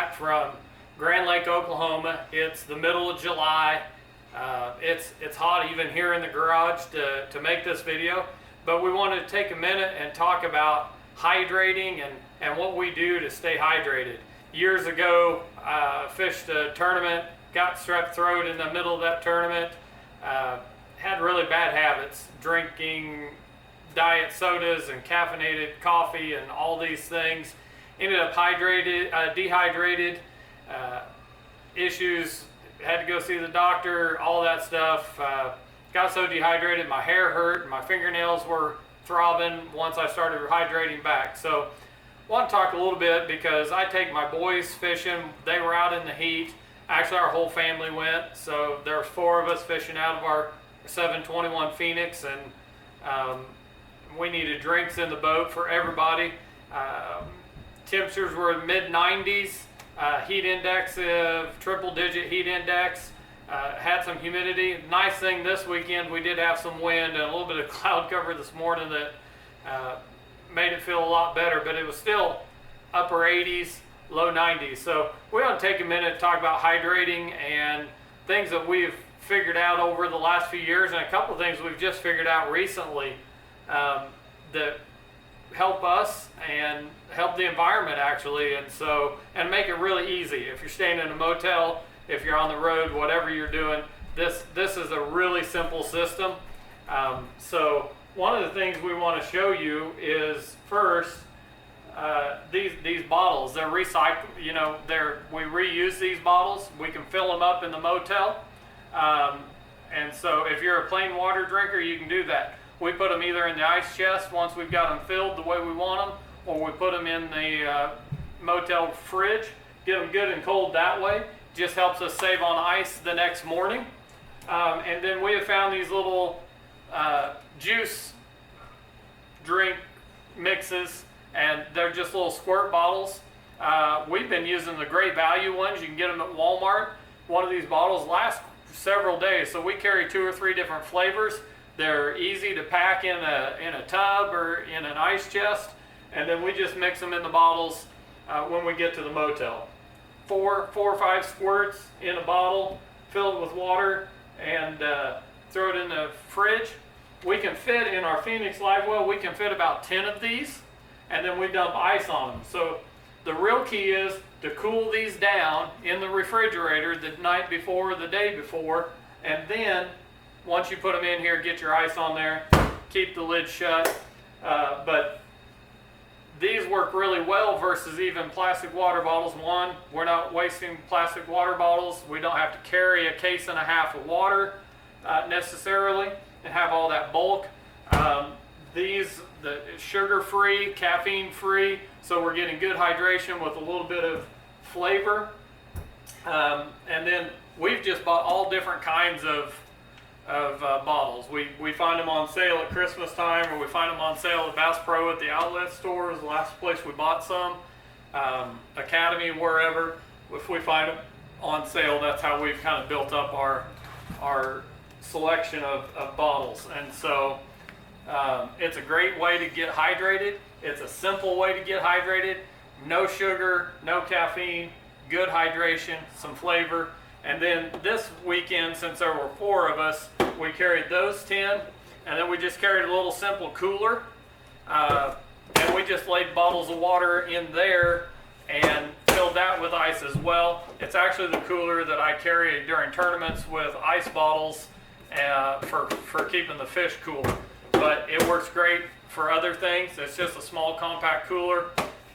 back from Grand Lake, Oklahoma. It's the middle of July. It's hot even here in the garage to make this video, but we wanted to take a minute and talk about hydrating and what we do to stay hydrated. Years ago, fished a tournament, got strep throat in the middle of that tournament, had really bad habits, drinking diet sodas and caffeinated coffee and all these things. Ended up dehydrated, issues, had to go see the doctor, all that stuff. Got so dehydrated, my hair hurt, my fingernails were throbbing once I started hydrating back. So I want to talk a little bit because I take my boys fishing. They were out in the heat. Actually, our whole family went. So there was 4 of us fishing out of our 721 Phoenix, and we needed drinks in the boat for everybody. Temperatures were mid-90s, heat index of triple-digit heat index. Had some humidity. Nice thing this weekend, we did have some wind and a little bit of cloud cover this morning that made it feel a lot better, but it was still upper 80s, low 90s. So we want to take a minute to talk about hydrating and things that we've figured out over the last few years, and a couple of things we've just figured out recently that help us and help the environment actually, and make it really easy. If you're staying in a motel, if you're on the road, whatever you're doing, this is a really simple system. So one of the things we want to show you is first these bottles. They're recycled. We reuse these bottles. We can fill them up in the motel, and so if you're a plain water drinker, you can do that. We put them either in the ice chest once we've got them filled the way we want them, or we put them in the motel fridge, get them good and cold that way. Just helps us save on ice the next morning. And then we have found these little juice drink mixes, and they're just little squirt bottles. We've been using the Great Value ones. You can get them at Walmart. One of these bottles lasts several days, so we carry 2 or 3 different flavors. They're easy to pack in a tub or in an ice chest, and then we just mix them in the bottles when we get to the motel. 4 or 5 squirts in a bottle, fill it with water, and throw it in the fridge. We can fit in our Phoenix live well, we can fit about 10 of these, and then we dump ice on them. So the real key is to cool these down in the refrigerator the night before, the day before, and then once you put them in here, get your ice on there, keep the lid shut. But these work really well versus even plastic water bottles. One, we're not wasting plastic water bottles. We don't have to carry a case and a half of water necessarily and have all that bulk. These, the sugar-free, caffeine-free, so we're getting good hydration with a little bit of flavor. And then we've just bought all different kinds of bottles. We find them on sale at Christmas time, or we find them on sale at Bass Pro at the outlet stores. The last place we bought some, Academy, wherever. If we find them on sale, that's how we've kind of built up our selection of bottles. And so it's a great way to get hydrated. It's a simple way to get hydrated. No sugar, no caffeine, good hydration, some flavor. And then this weekend, since there were 4 of us, we carried those 10, and then we just carried a little simple cooler, and we just laid bottles of water in there and filled that with ice as well. It's actually the cooler that I carry during tournaments with ice bottles for keeping the fish cool. But it works great for other things. It's just a small compact cooler.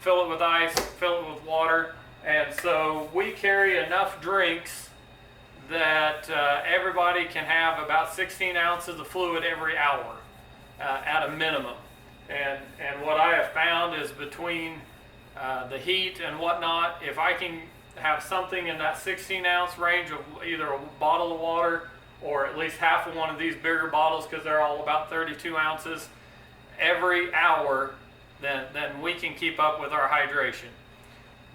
Fill it with ice, fill it with water, and so we carry enough drinks that everybody can have about 16 ounces of fluid every hour at a minimum. And what I have found is between the heat and whatnot, if I can have something in that 16 ounce range of either a bottle of water or at least half of one of these bigger bottles, because they're all about 32 ounces every hour, then we can keep up with our hydration.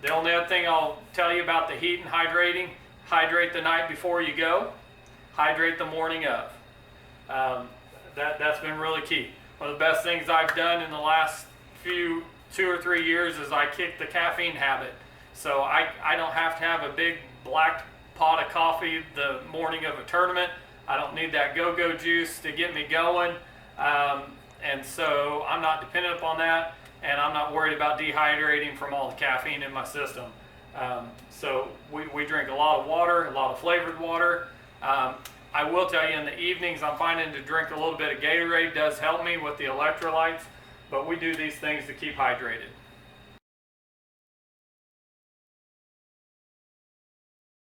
The only other thing I'll tell you about the heat and hydrating: hydrate the night before you go, hydrate the morning of. That's been really key. One of the best things I've done in the last 2 or 3 years is I kicked the caffeine habit. So I don't have to have a big black pot of coffee the morning of a tournament. I don't need that go-go juice to get me going. And so I'm not dependent upon that, and I'm not worried about dehydrating from all the caffeine in my system. So we drink a lot of water, a lot of flavored water. I will tell you, in the evenings, I'm finding to drink a little bit of Gatorade does help me with the electrolytes, but we do these things to keep hydrated.